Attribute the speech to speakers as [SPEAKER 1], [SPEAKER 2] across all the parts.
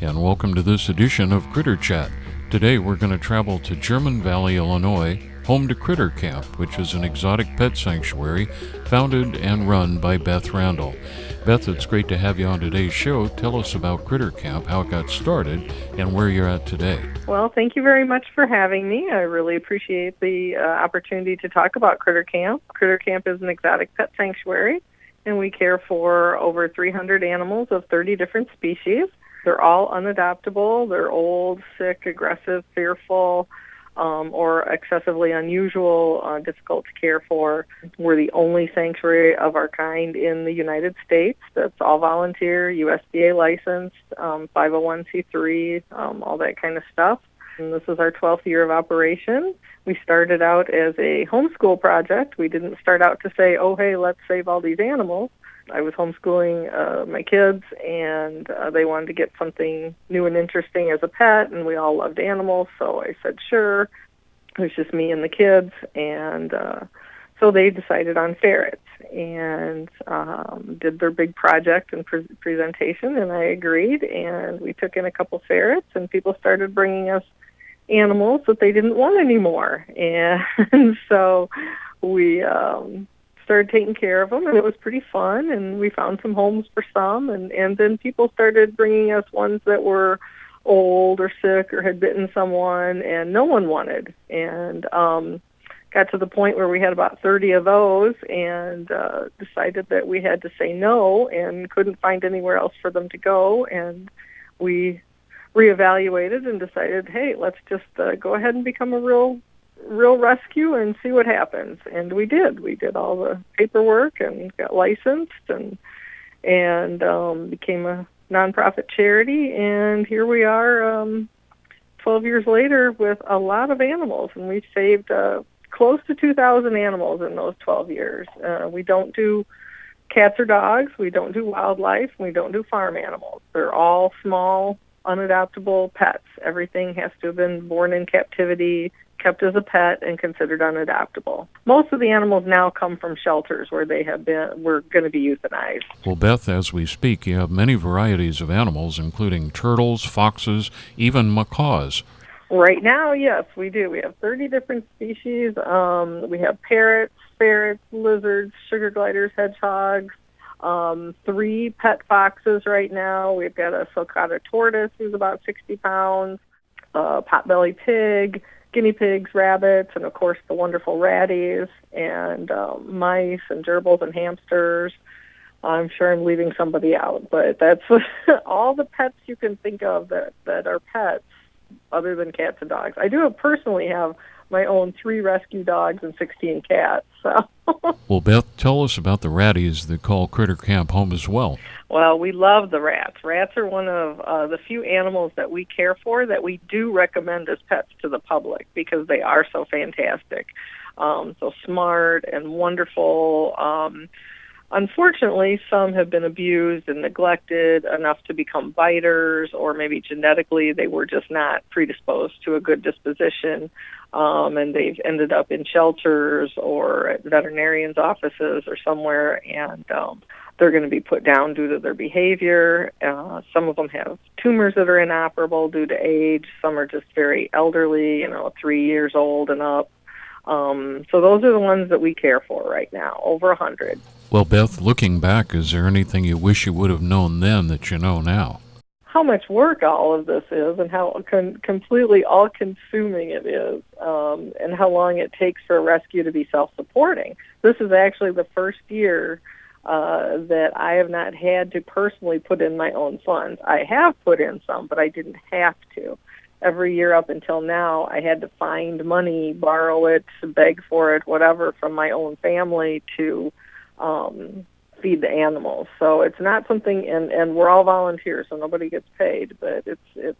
[SPEAKER 1] and welcome to this edition of Critter Chat. Today we're going to travel to German Valley, Illinois, home to Critter Camp, which is an exotic pet sanctuary founded and run by Beth Randall. Beth, it's great to have you on today's show. Tell us about Critter Camp, how it got started, and where you're at today.
[SPEAKER 2] Well, thank you very much for having me. I really appreciate the opportunity to talk about Critter Camp. Critter Camp is an exotic pet sanctuary, and we care for over 300 animals of 30 different species. They're all unadoptable. They're old, sick, aggressive, fearful, or excessively unusual, difficult to care for. We're the only sanctuary of our kind in the United States that's all volunteer, USDA licensed, 501c3, all that kind of stuff. And this is our 12th year of operation. We started out as a homeschool project. We didn't start out to say, oh, hey, let's save all these animals. I was homeschooling my kids, and they wanted to get something new and interesting as a pet, and we all loved animals, so I said, sure. It was just me and the kids, and so they decided on ferrets and did their big project and presentation, and I agreed, and we took in a couple ferrets, and people started bringing us animals that they didn't want anymore, and so we started taking care of them, and it was pretty fun, and we found some homes for some, and then people started bringing us ones that were old or sick or had bitten someone, and no one wanted, and got to the point where we had about 30 of those, and decided that we had to say no and couldn't find anywhere else for them to go, and we reevaluated and decided, hey, let's just go ahead and become a real rescue and see what happens. And we did. We did all the paperwork and got licensed and became a nonprofit charity. And here we are 12 years later with a lot of animals. And we've saved close to 2,000 animals in those 12 years. We don't do cats or dogs. We don't do wildlife. We don't do farm animals. They're all small, unadoptable pets. Everything has to have been born in captivity, kept as a pet, and considered unadoptable. Most of the animals now come from shelters where they were going to be euthanized.
[SPEAKER 1] Well, Beth, as we speak, you have many varieties of animals, including turtles, foxes, even macaws.
[SPEAKER 2] Right now, yes, we do. We have 30 different species. We have parrots, ferrets, lizards, sugar gliders, hedgehogs, 3 pet foxes right now. We've got a sulcata tortoise who's about 60 pounds, potbelly pig, guinea pigs, rabbits, and of course the wonderful ratties, and mice and gerbils and hamsters. I'm sure I'm leaving somebody out, but that's all the pets you can think of that are pets other than cats and dogs. I do personally have my own 3 rescue dogs and 16 cats. So.
[SPEAKER 1] Well, Beth, tell us about the ratties that call Critter Camp home as well.
[SPEAKER 2] Well, we love the rats. Rats are one of the few animals that we care for that we do recommend as pets to the public because they are so fantastic, so smart and wonderful. Unfortunately, some have been abused and neglected enough to become biters, or maybe genetically they were just not predisposed to a good disposition, and they've ended up in shelters or at veterinarians' offices or somewhere, and they're going to be put down due to their behavior. Some of them have tumors that are inoperable due to age. Some are just very elderly, 3 years old and up. So those are the ones that we care for right now, over 100.
[SPEAKER 1] Well, Beth, looking back, is there anything you wish you would have known then that you know now?
[SPEAKER 2] How much work all of this is and how completely all-consuming it is, and how long it takes for a rescue to be self-supporting. This is actually the first year that I have not had to personally put in my own funds. I have put in some, but I didn't have to. Every year up until now, I had to find money, borrow it, beg for it, whatever, from my own family to feed the animals. So it's not something, and we're all volunteers, so nobody gets paid, but it's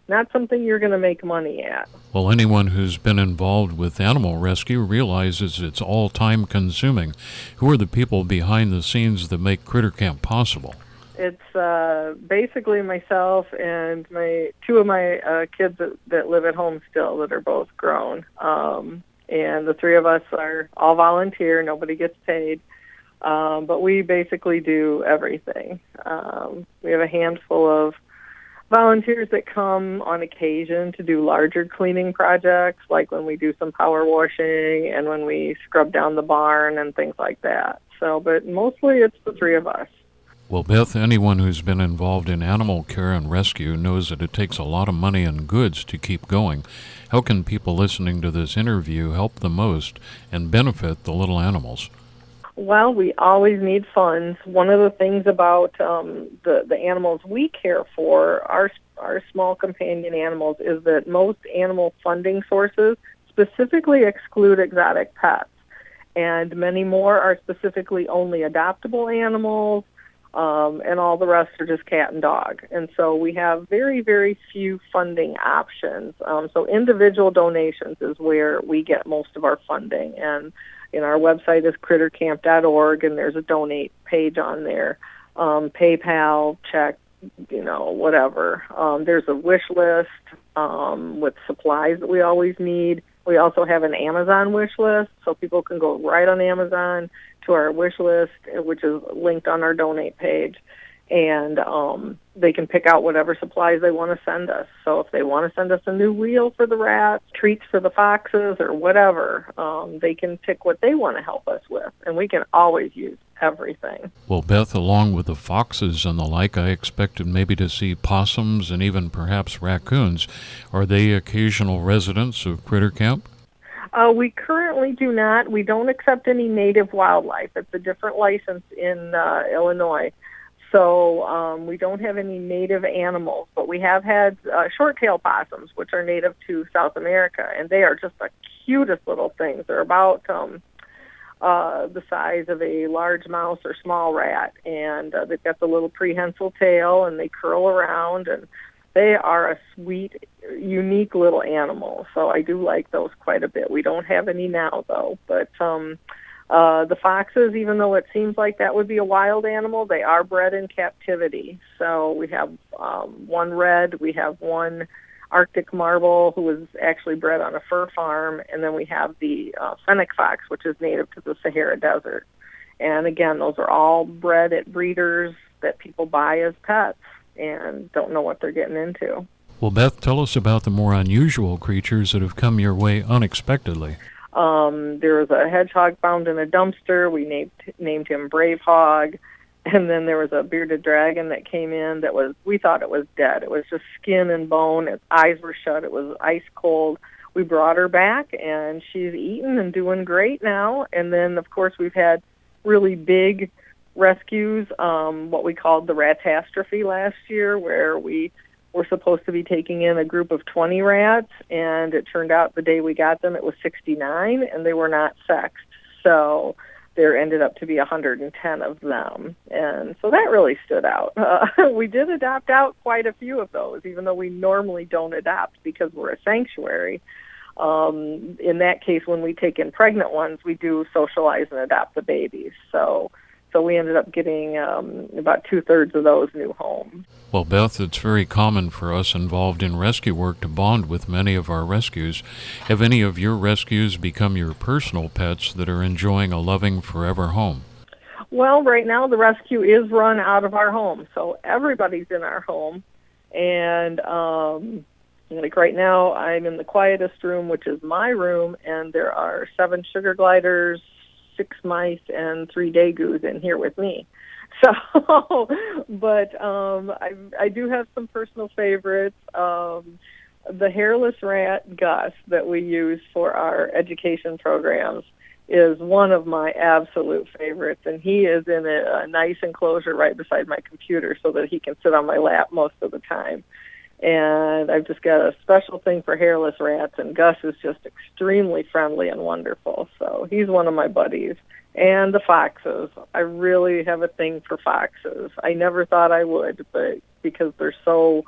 [SPEAKER 2] not something you're going to make money at.
[SPEAKER 1] Well, anyone who's been involved with animal rescue realizes it's all time consuming. Who are the people behind the scenes that make Critter Camp possible?
[SPEAKER 2] It's basically myself and 2 of my kids that live at home still that are both grown. And the 3 of us are all volunteer. Nobody gets paid. But we basically do everything. We have a handful of volunteers that come on occasion to do larger cleaning projects, like when we do some power washing and when we scrub down the barn and things like that. So, but mostly it's the three of us.
[SPEAKER 1] Well, Beth, anyone who's been involved in animal care and rescue knows that it takes a lot of money and goods to keep going. How can people listening to this interview help the most and benefit the little animals?
[SPEAKER 2] Well, we always need funds. One of the things about the animals we care for, our small companion animals, is that most animal funding sources specifically exclude exotic pets, and many more are specifically only adoptable animals, and all the rest are just cat and dog. And so we have very, very few funding options. So individual donations is where we get most of our funding, and our website is crittercamp.org, and there's a donate page on there. PayPal, check, whatever. There's a wish list with supplies that we always need. We also have an Amazon wish list, so people can go right on Amazon to our wish list, which is linked on our donate page, and they can pick out whatever supplies they want to send us. So if they want to send us a new wheel for the rats, treats for the foxes, or whatever, they can pick what they want to help us with, and we can always use everything.
[SPEAKER 1] Well, Beth, along with the foxes and the like, I expected maybe to see possums and even perhaps raccoons. Are they occasional residents of Critter Camp?
[SPEAKER 2] We currently do not. We don't accept any native wildlife. It's a different license in Illinois. So we don't have any native animals, but we have had short-tailed possums, which are native to South America, and they are just the cutest little things. They're about the size of a large mouse or small rat, and they've got the little prehensile tail, and they curl around, and they are a sweet, unique little animal. So I do like those quite a bit. We don't have any now, though, but the foxes, even though it seems like that would be a wild animal, they are bred in captivity. So we have one red, we have one Arctic marble who was actually bred on a fur farm, and then we have the fennec fox, which is native to the Sahara Desert. And again, those are all bred at breeders that people buy as pets and don't know what they're getting into.
[SPEAKER 1] Well, Beth, tell us about the more unusual creatures that have come your way unexpectedly.
[SPEAKER 2] There was a hedgehog found in a dumpster. We named him Brave Hog. And then there was a bearded dragon that came in we thought it was dead. It was just skin and bone. Its eyes were shut. It was ice cold. We brought her back, and she's eaten and doing great now. And then, of course, we've had really big rescues, what we called the Ratastrophe last year, where we were supposed to be taking in a group of 20 rats, and it turned out the day we got them it was 69, and they were not sexed. So there ended up to be 110 of them, and so that really stood out. We did adopt out quite a few of those, even though we normally don't adopt because we're a sanctuary. In that case, when we take in pregnant ones, we do socialize and adopt the babies. So we ended up getting about 2/3 of those new homes.
[SPEAKER 1] Well, Beth, it's very common for us involved in rescue work to bond with many of our rescues. Have any of your rescues become your personal pets that are enjoying a loving forever home?
[SPEAKER 2] Well, right now the rescue is run out of our home, so everybody's in our home. And like right now, I'm in the quietest room, which is my room, and there are 7 sugar gliders, 6 mice, and 3 degus in here with me. So, but I do have some personal favorites. The hairless rat, Gus, that we use for our education programs is one of my absolute favorites, and he is in a nice enclosure right beside my computer so that he can sit on my lap most of the time. And I've just got a special thing for hairless rats, and Gus is just extremely friendly and wonderful. So he's one of my buddies. And the foxes. I really have a thing for foxes. I never thought I would, but because they're so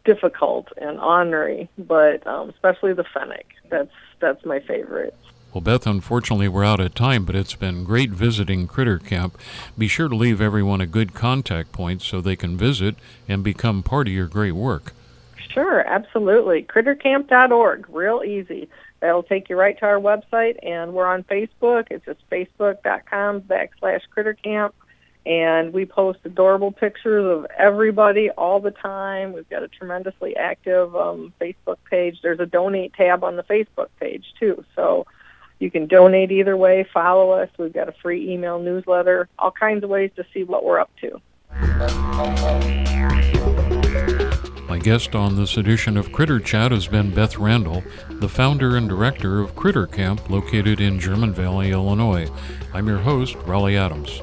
[SPEAKER 2] difficult and ornery, but especially the fennec. That's my favorite.
[SPEAKER 1] Well, Beth, unfortunately we're out of time, but it's been great visiting Critter Camp. Be sure to leave everyone a good contact point so they can visit and become part of your great work.
[SPEAKER 2] Sure, absolutely. Crittercamp.org, real easy. That'll take you right to our website, and we're on Facebook. It's just facebook.com/CritterCamp, And we post adorable pictures of everybody all the time. We've got a tremendously active Facebook page. There's a donate tab on the Facebook page, too. So you can donate either way, follow us. We've got a free email newsletter, all kinds of ways to see what we're up to.
[SPEAKER 1] My guest on this edition of Critter Chat has been Beth Randall, the founder and director of Critter Camp located in German Valley, Illinois. I'm your host, Raleigh Adams.